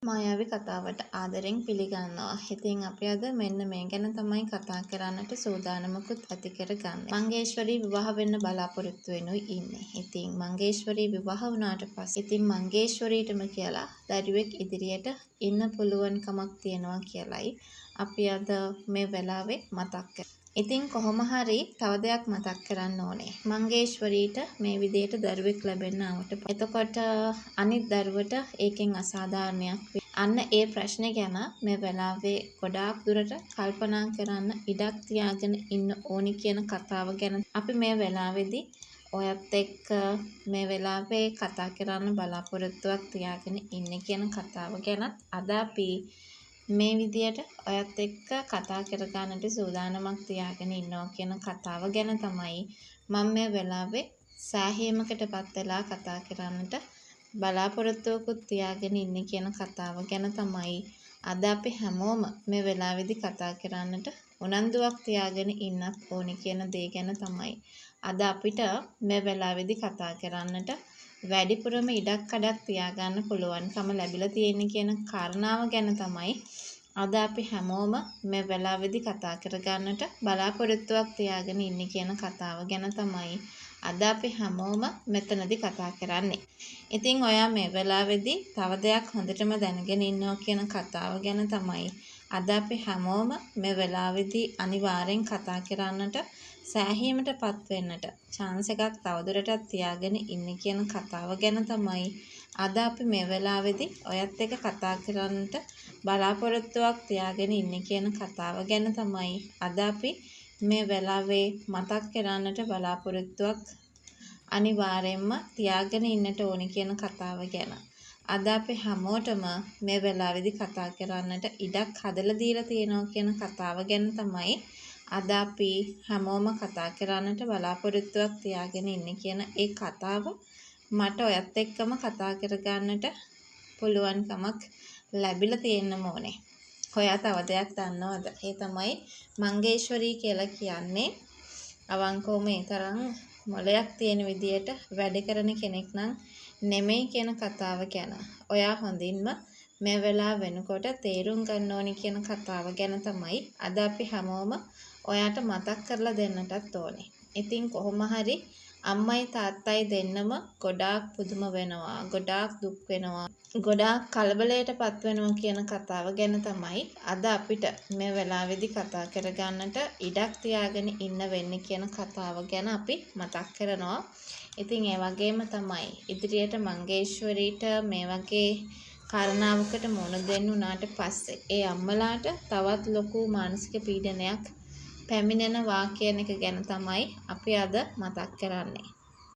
මායාවී කතාවට ආදරෙන් පිළිගන්නවා. ඉතින් අපි අද මෙන්න මේ ගැන තමයි කතා කරන්නට සූදානමකුත් ඇති කරගන්නේ. මංගේශ්වරී විවාහ වෙන්න බලාපොරොත්තු වෙනුයි ඉන්නේ. ඉතින් මංගේශ්වරී විවාහ වුණාට පස්සේ ඉතින් මංගේශ්වරීටම කියලා දරුවෙක් ඉදිරියට ඉන්න පුළුවන්කමක් තියනවා කියලයි අපි අද මේ වෙලාවේ මතක් කරන්නේ. ඉතින් කොහොම හරි තව දෙයක් මතක් කරන්න ඕනේ. මංගේශ්වරීට මේ විදිහට දරුවෙක් ලැබෙන්න ආවට එතකොට අනිත් දරුවට ඒකෙන් අසාධාරණයක් අන්න ඒ ප්‍රශ්නේ ගැන මේ වෙලාවේ ගොඩාක් දුරට කල්පනා කරන්න ඉඩක් තියාගෙන ඉන්න ඕනි කියන කතාව ගැන අපි මේ වෙලාවේදී ඔයත් එක්ක මේ වෙලාවේ කතා කරන්න බලාපොරොත්තුවක් තියාගෙන ඉන්නේ කියන කතාව ගැන අද අපි මේ විදියට ඔයත් එක්ක කතා කරගන්නට සූදානමක් තියාගෙන ඉන්නවා කියන කතාව ගැන තමයි මම මේ වෙලාවේ සෑහීමකටපත් වෙලා කතා කරන්නට බලාපොරොත්තුවකුත් තියාගෙන ඉන්නේ කියන කතාව ගැන තමයි අද අපි හැමෝම මේ වෙලාවේදී කතා කරන්නට උනන්දුවක් තියාගෙන ඉන්නත් ඕනි කියන දේ ගැන තමයි අද අපිට මේ වෙලාවේදී කතා කරන්නට වැඩිපුරම ඉඩක් කඩක් තියාගන්න පුළුවන්කම ලැබිලා තියෙන කියන කාරණාව ගැන තමයි අද අපි හැමෝම මේ වෙලාවේදී කතා කරගන්නට බලාපොරොත්තුවක් තියාගෙන ඉන්නේ කියන කතාව ගැන තමයි අද අපි හැමෝම මෙතනදී කතා කරන්නේ. ඉතින් ඔයා මේ වෙලාවේදී තව දෙයක් හොඳටම දැනගෙන ඉන්නවා කියන කතාව ගැන තමයි අද අපි හැමෝම මේ වෙලාවේදී අනිවාර්යෙන් කතා කරන්නට සෑහීමටපත් වෙන්නට chance එකක් තවදුරටත් තියාගෙන ඉන්නේ කියන කතාව ගැන තමයි අද අපි මේ වෙලාවේදී ඔයත් එක්ක කතා කරන්නට බලාපොරොත්තුවක් තියාගෙන ඉන්නේ කියන කතාව ගැන තමයි අද අපි මේ වෙලාවේ මතක් කරන්නට බලාපොරොත්තුවක් අනිවාර්යයෙන්ම තියාගෙන ඉන්නට ඕනි කියන කතාව ගැන. අද අපි හැමෝටම මේ වෙලාවේදී කතා කරන්නට ඉඩක් හදලා දීලා තියෙනවා කියන කතාව ගැන තමයි අද අපි හැමෝම කතා කරන්නට බලාපොරොත්තුවක් තියාගෙන ඉන්නේ කියන ඒ කතාව මට ඔයත් එක්කම කතා කරගන්නට පුළුවන්කමක් ලැබිලා තියෙන්න ඕනේ. ඔයා තව දෙයක් දන්නවද? ඒ තමයි මංගේශ්වරී කියලා කියන්නේ අවංකවම ඒ තරම් මොලයක් තියෙන විදියට වැඩ කරන කෙනෙක් නම් නෙමෙයි කියන කතාව ගැන. ඔයා හොඳින්ම මේ වෙලාව වෙනකොට තේරුම් ගන්න ඕනි කියන කතාව ගැන තමයි අද අපි හැමෝම ඔයාට මතක් කරලා දෙන්නටත් ඕනේ. ඉතින් කොහොම හරි අම්මයි තාත්තයි දෙන්නම ගොඩාක් පුදුම වෙනවා, ගොඩාක් දුක් වෙනවා, ගොඩාක් කලබලයටපත් වෙනවා කියන කතාව ගැන තමයි අද අපිට මේ වෙලාවේදී කතා කරගන්නට ඉඩක් තියාගෙන ඉන්න වෙන්නේ කියන කතාව ගැන අපි මතක් කරනවා. ඉතින් ඒ වගේම තමයි ඉදිරියට මංගේශ්වරීට මේ වගේ කාරණාවකට මුහුණ දෙන්න උනාට පස්සේ ඒ අම්මලාට තවත් ලොකු මානසික පීඩනයක් පැමිණෙනවා කියන එක ගැන තමයි අපි අද මතක් කරන්නේ.